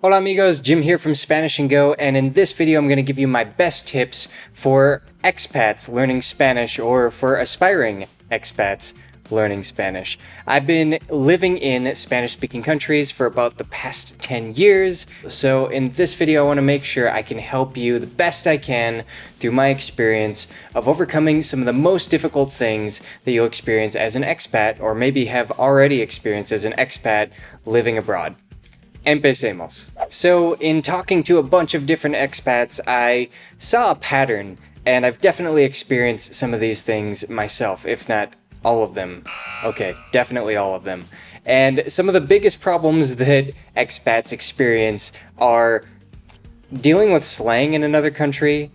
Hola amigos, Jim here from Spanish and Go, and in this video I'm going to give you my best tips for expats learning Spanish or for aspiring expats learning Spanish. I've been living in Spanish-speaking countries for about the past 10 years, so in this video I want to make sure I can help you the best I can through my experience of overcoming some of the most difficult things that you'll experience as an expat, or maybe have already experienced as an expat living abroad. Empecemos. So in talking to a bunch of different expats, I saw a pattern, and I've definitely experienced some of these things myself, if not all of them. Okay, definitely all of them. And some of the biggest problems that expats experience are dealing with slang in another country,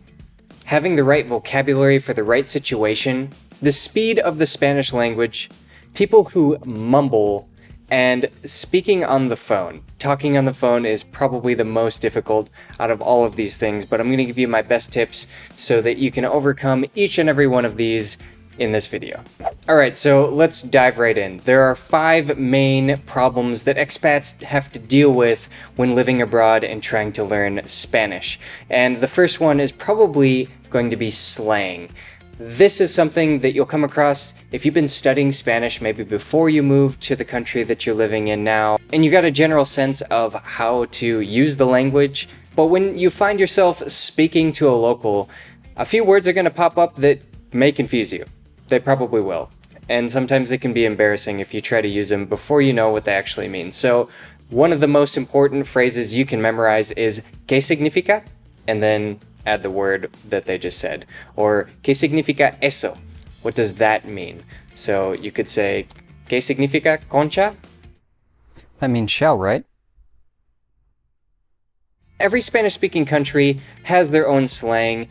having the right vocabulary for the right situation, the speed of the Spanish language, people who mumble, and speaking on the phone. Talking on the phone is probably the most difficult out of all of these things, but I'm going to give you my best tips so that you can overcome each and every one of these in this video. Alright, so let's dive right in. There are 5 main problems that expats have to deal with when living abroad and trying to learn Spanish. And the first one is probably going to be slang. This is something that you'll come across if you've been studying Spanish maybe before you moved to the country that you're living in now, and you got a general sense of how to use the language, but when you find yourself speaking to a local, a few words are going to pop up that may confuse you. They probably will. And sometimes it can be embarrassing if you try to use them before you know what they actually mean. So one of the most important phrases you can memorize is ¿Qué significa? And then add the word that they just said. Or ¿Qué significa eso? What does that mean? So you could say ¿Qué significa concha? That means shell, right? Every Spanish-speaking country has their own slang.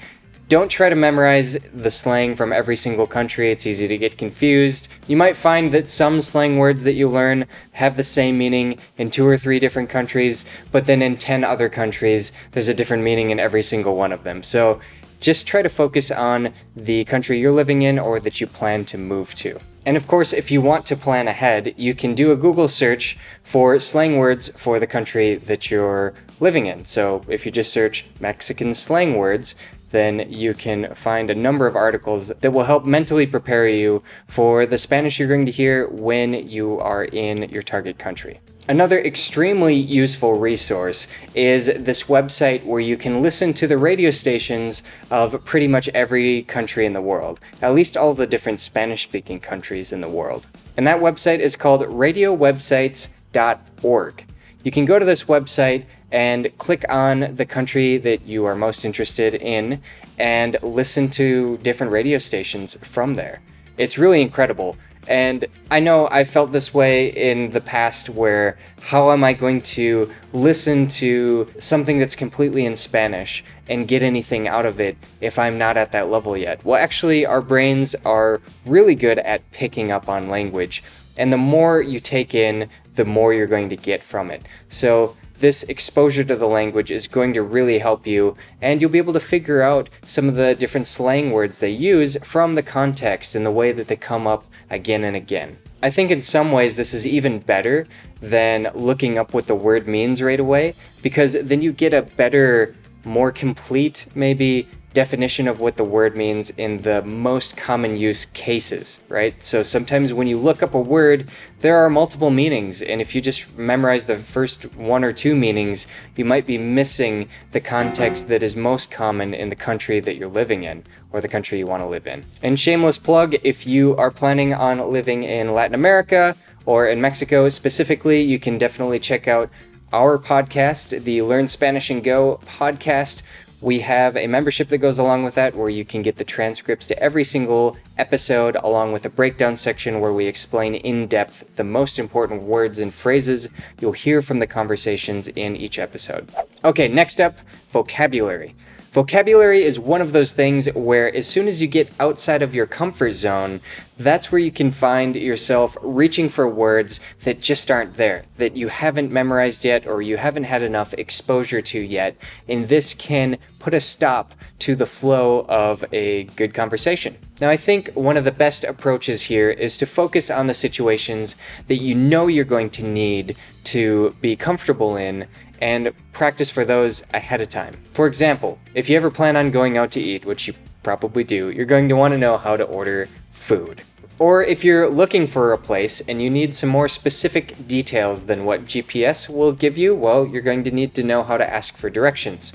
Don't try to memorize the slang from every single country. It's easy to get confused. You might find that some slang words that you learn have the same meaning in 2 or 3 different countries, but then in 10 other countries, there's a different meaning in every single one of them. So just try to focus on the country you're living in or that you plan to move to. And of course, if you want to plan ahead, you can do a Google search for slang words for the country that you're living in. So if you just search Mexican slang words, then you can find a number of articles that will help mentally prepare you for the Spanish you're going to hear when you are in your target country. Another extremely useful resource is this website where you can listen to the radio stations of pretty much every country in the world, at least all the different Spanish-speaking countries in the world. And that website is called radiowebsites.org. You can go to this website and click on the country that you are most interested in and listen to different radio stations from there. It's really incredible. And I know I felt this way in the past where how am I going to listen to something that's completely in Spanish and get anything out of it if I'm not at that level yet? Well, actually, our brains are really good at picking up on language. And the more you take in, the more you're going to get from it. So this exposure to the language is going to really help you, and you'll be able to figure out some of the different slang words they use from the context and the way that they come up again and again. I think in some ways this is even better than looking up what the word means right away, because then you get a better, more complete, maybe, definition of what the word means in the most common use cases, right? So sometimes when you look up a word, there are multiple meanings, and if you just memorize the first 1 or 2 meanings, you might be missing the context that is most common in the country that you're living in, or the country you want to live in. And shameless plug, if you are planning on living in Latin America, or in Mexico specifically, you can definitely check out our podcast, the Learn Spanish and Go podcast. We have a membership that goes along with that where you can get the transcripts to every single episode along with a breakdown section where we explain in depth the most important words and phrases you'll hear from the conversations in each episode. Okay, next up, vocabulary. Vocabulary is one of those things where as soon as you get outside of your comfort zone, that's where you can find yourself reaching for words that just aren't there, that you haven't memorized yet or you haven't had enough exposure to yet, and this can put a stop to the flow of a good conversation. Now, I think one of the best approaches here is to focus on the situations that you know you're going to need to be comfortable in and practice for those ahead of time. For example, if you ever plan on going out to eat, which you probably do, you're going to want to know how to order food. Or if you're looking for a place and you need some more specific details than what GPS will give you, well, you're going to need to know how to ask for directions,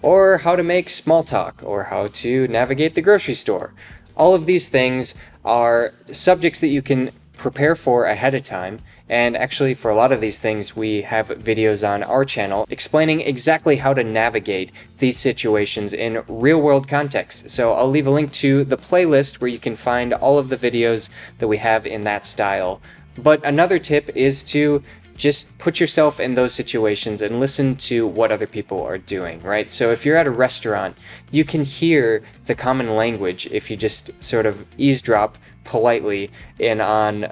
or how to make small talk, or how to navigate the grocery store. All of these things are subjects that you can prepare for ahead of time, and actually for a lot of these things we have videos on our channel explaining exactly how to navigate these situations in real-world context. So I'll leave a link to the playlist where you can find all of the videos that we have in that style. But another tip is to just put yourself in those situations and listen to what other people are doing, right? So if you're at a restaurant, you can hear the common language if you just sort of eavesdrop politely in on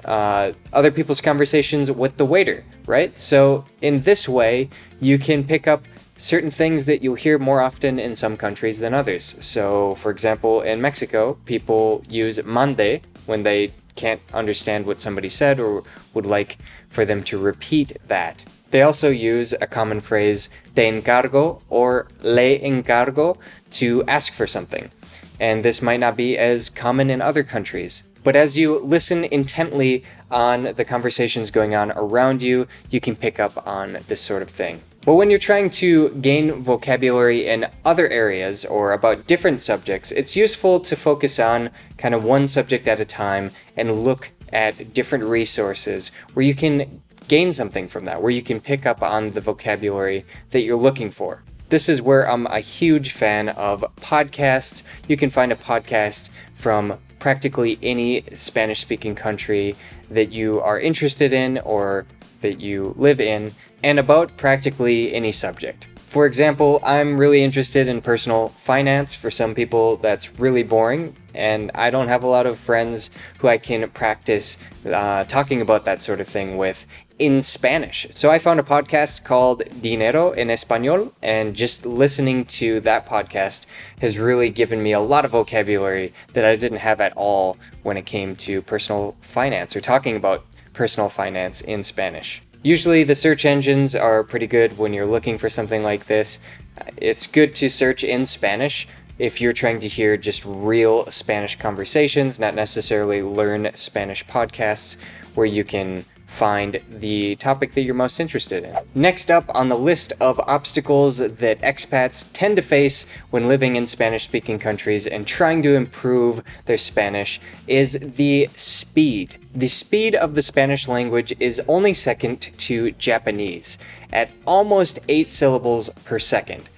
other people's conversations with the waiter, right? So in this way, you can pick up certain things that you'll hear more often in some countries than others. So for example, in Mexico, people use mande when they can't understand what somebody said or would like for them to repeat that. They also use a common phrase, te encargo or le encargo, to ask for something. And this might not be as common in other countries. But as you listen intently on the conversations going on around you, you can pick up on this sort of thing. But when you're trying to gain vocabulary in other areas or about different subjects, it's useful to focus on kind of one subject at a time and look at different resources where you can gain something from that, where you can pick up on the vocabulary that you're looking for. This is where I'm a huge fan of podcasts. You can find a podcast from practically any Spanish-speaking country that you are interested in or that you live in, and about practically any subject. For example, I'm really interested in personal finance. For some people, that's really boring, and I don't have a lot of friends who I can practice talking about that sort of thing with in Spanish. So I found a podcast called Dinero en Español, and just listening to that podcast has really given me a lot of vocabulary that I didn't have at all when it came to personal finance or talking about personal finance in Spanish. Usually the search engines are pretty good when you're looking for something like this. It's good to search in Spanish if you're trying to hear just real Spanish conversations, not necessarily learn Spanish podcasts where you can find the topic that you're most interested in. Next up on the list of obstacles that expats tend to face when living in Spanish-speaking countries and trying to improve their Spanish is the speed. The speed of the Spanish language is only second to Japanese, at almost 8 syllables per second.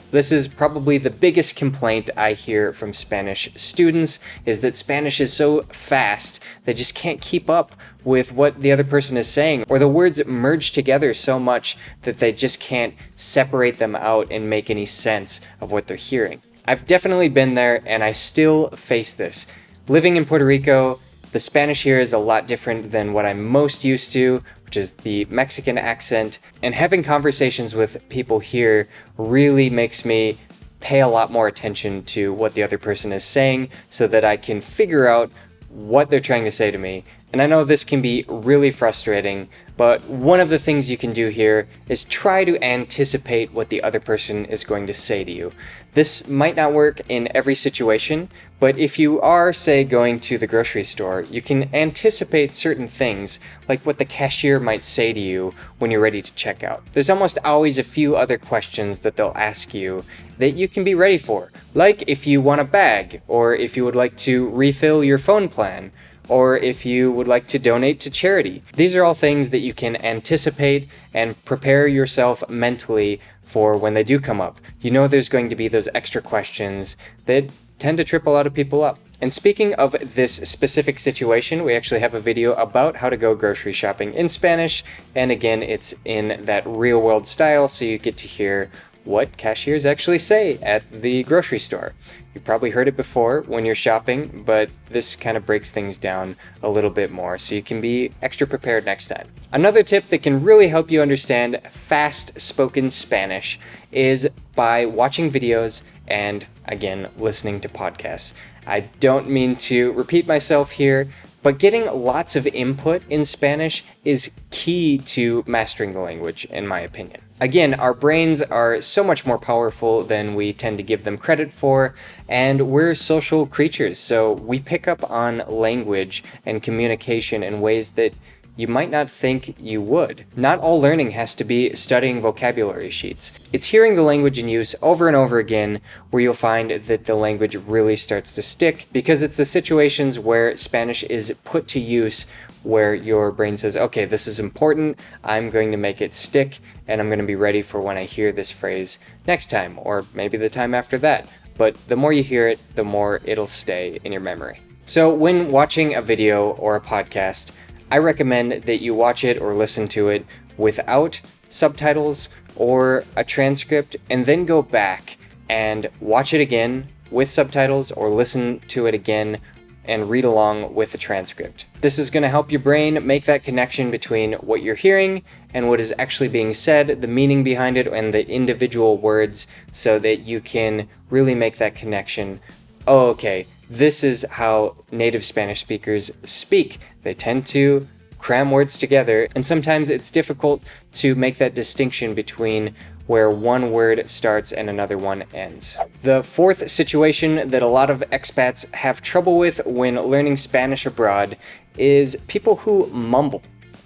This is probably the biggest complaint I hear from Spanish students, is that Spanish is so fast they just can't keep up with what the other person is saying, or the words merge together so much that they just can't separate them out and make any sense of what they're hearing. I've definitely been there, and I still face this. Living in Puerto Rico, the Spanish here is a lot different than what I'm most used to, which is the Mexican accent, and having conversations with people here really makes me pay a lot more attention to what the other person is saying so that I can figure out what they're trying to say to me. And I know this can be really frustrating, but one of the things you can do here is try to anticipate what the other person is going to say to you. This might not work in every situation, but if you are, say, going to the grocery store, you can anticipate certain things, like what the cashier might say to you when you're ready to check out. There's almost always a few other questions that they'll ask you that you can be ready for, like if you want a bag, or if you would like to refill your phone plan, or if you would like to donate to charity. These are all things that you can anticipate and prepare yourself mentally for when they do come up. You know there's going to be those extra questions that tend to trip a lot of people up. And speaking of this specific situation, we actually have a video about how to go grocery shopping in Spanish, and again, it's in that real world style, so you get to hear what cashiers actually say at the grocery store. You probably heard it before when you're shopping, but this kind of breaks things down a little bit more so you can be extra prepared next time. Another tip that can really help you understand fast spoken Spanish is by watching videos and, again, listening to podcasts. I don't mean to repeat myself here, but getting lots of input in Spanish is key to mastering the language, in my opinion. Again, our brains are so much more powerful than we tend to give them credit for, and we're social creatures, so we pick up on language and communication in ways that you might not think you would. Not all learning has to be studying vocabulary sheets. It's hearing the language in use over and over again where you'll find that the language really starts to stick, because it's the situations where Spanish is put to use where your brain says, okay, this is important, I'm going to make it stick, and I'm going to be ready for when I hear this phrase next time, or maybe the time after that. But the more you hear it, the more it'll stay in your memory. So when watching a video or a podcast, I recommend that you watch it or listen to it without subtitles or a transcript, and then go back and watch it again with subtitles or listen to it again and read along with the transcript. This is going to help your brain make that connection between what you're hearing and what is actually being said, the meaning behind it, and the individual words, so that you can really make that connection. Oh, okay, this is how native Spanish speakers speak. They tend to cram words together, and sometimes it's difficult to make that distinction between where one word starts and another one ends. The fourth situation that a lot of expats have trouble with when learning Spanish abroad is people who mumble.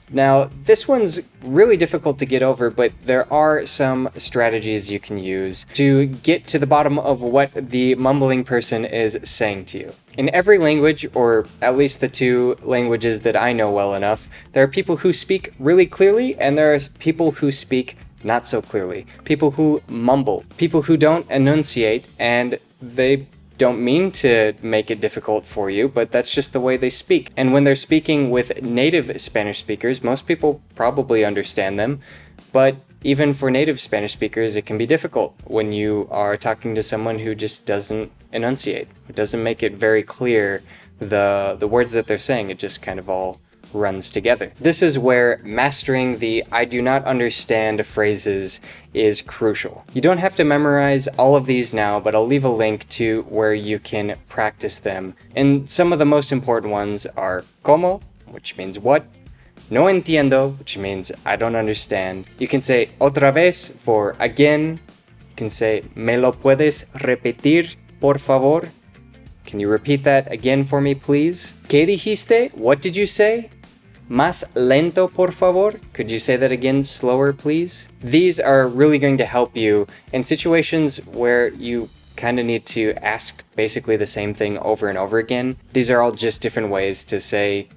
Now, this one's really difficult to get over, but there are some strategies you can use to get to the bottom of what the mumbling person is saying to you. In every language, or at least the two languages that I know well enough, there are people who speak really clearly, and there are people who speak not so clearly. People who mumble, people who don't enunciate, and they don't mean to make it difficult for you, but that's just the way they speak. And when they're speaking with native Spanish speakers, most people probably understand them, but even for native Spanish speakers, it can be difficult when you are talking to someone who just doesn't enunciate. It doesn't make it very clear the words that they're saying. It just kind of all runs together. This is where mastering the I do not understand phrases is crucial. You don't have to memorize all of these now, but I'll leave a link to where you can practice them. And some of the most important ones are como, which means what, no entiendo, which means I don't understand. You can say otra vez for again. You can say me lo puedes repetir, por favor. Can you repeat that again for me, please? ¿Qué dijiste? What did you say? Más lento, por favor. Could you say that again slower, please? These are really going to help you in situations where you kind of need to ask basically the same thing over and over again. These are all just different ways to say,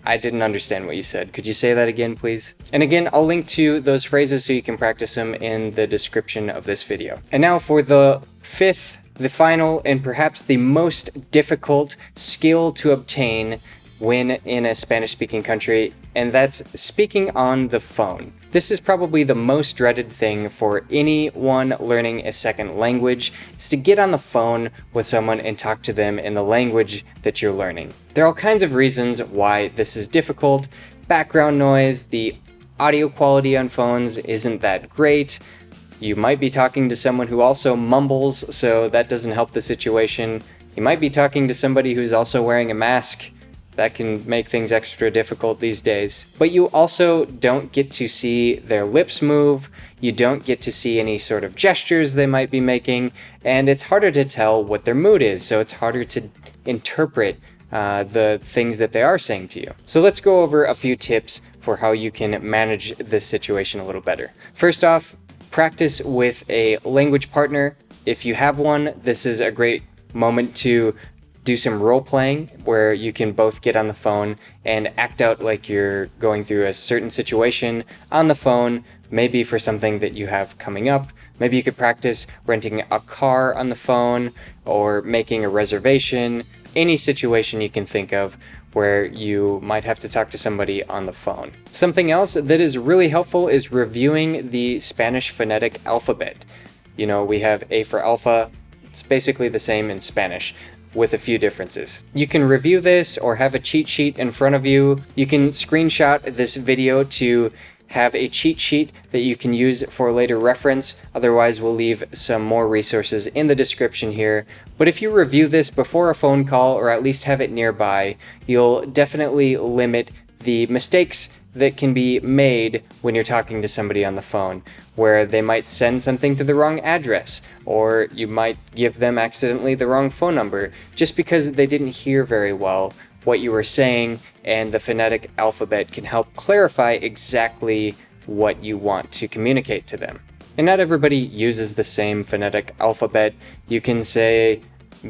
I didn't understand what you said. Could you say that again, please? And again, I'll link to those phrases so you can practice them in the description of this video. And now for the fifth, the final, and perhaps the most difficult skill to obtain when in a Spanish-speaking country, and that's speaking on the phone. This is probably the most dreaded thing for anyone learning a second language, is to get on the phone with someone and talk to them in the language that you're learning. There are all kinds of reasons why this is difficult. Background noise, the audio quality on phones isn't that great. You might be talking to someone who also mumbles, so that doesn't help the situation. You might be talking to somebody who's also wearing a mask. That can make things extra difficult these days. But you also don't get to see their lips move, you don't get to see any sort of gestures they might be making, and it's harder to tell what their mood is, so it's harder to interpret the things that they are saying to you. So let's go over a few tips for how you can manage this situation a little better. First off, practice with a language partner. If you have one, this is a great moment to do some role playing where you can both get on the phone and act out like you're going through a certain situation on the phone, maybe for something that you have coming up. Maybe you could practice renting a car on the phone or making a reservation, any situation you can think of where you might have to talk to somebody on the phone. Something else that is really helpful is reviewing the Spanish phonetic alphabet. You know, we have A for alpha. It's basically the same in Spanish, with a few differences. You can review this or have a cheat sheet in front of you. You can screenshot this video to have a cheat sheet that you can use for later reference. Otherwise, we'll leave some more resources in the description here. But if you review this before a phone call, or at least have it nearby, you'll definitely limit the mistakes that can be made when you're talking to somebody on the phone, where they might send something to the wrong address, or you might give them accidentally the wrong phone number just because they didn't hear very well what you were saying, and the phonetic alphabet can help clarify exactly what you want to communicate to them. And not everybody uses the same phonetic alphabet. You can say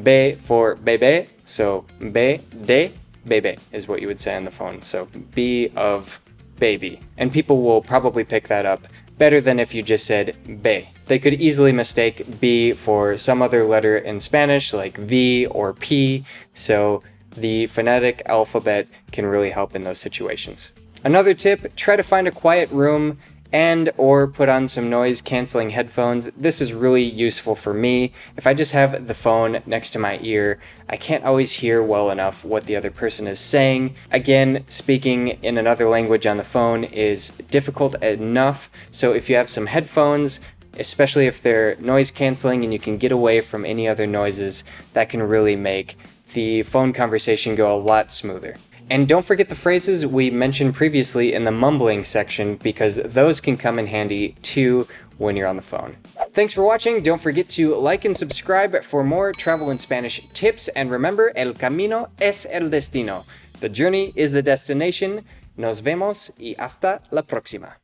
B for bébé, so B de bébé is what you would say on the phone, so B of baby. And people will probably pick that up better than if you just said B. They could easily mistake B for some other letter in Spanish, like V or P, so the phonetic alphabet can really help in those situations. Another tip, try to find a quiet room and or put on some noise canceling headphones. This is really useful for me. If I just have the phone next to my ear, I can't always hear well enough what the other person is saying. Again, speaking in another language on the phone is difficult enough, so if you have some headphones, especially if they're noise canceling and you can get away from any other noises, that can really make the phone conversation go a lot smoother. And don't forget the phrases we mentioned previously in the mumbling section, because those can come in handy too when you're on the phone. Thanks for watching. Don't forget to like and subscribe for more travel in Spanish tips. And remember, el camino es el destino. The journey is the destination. Nos vemos y hasta la próxima.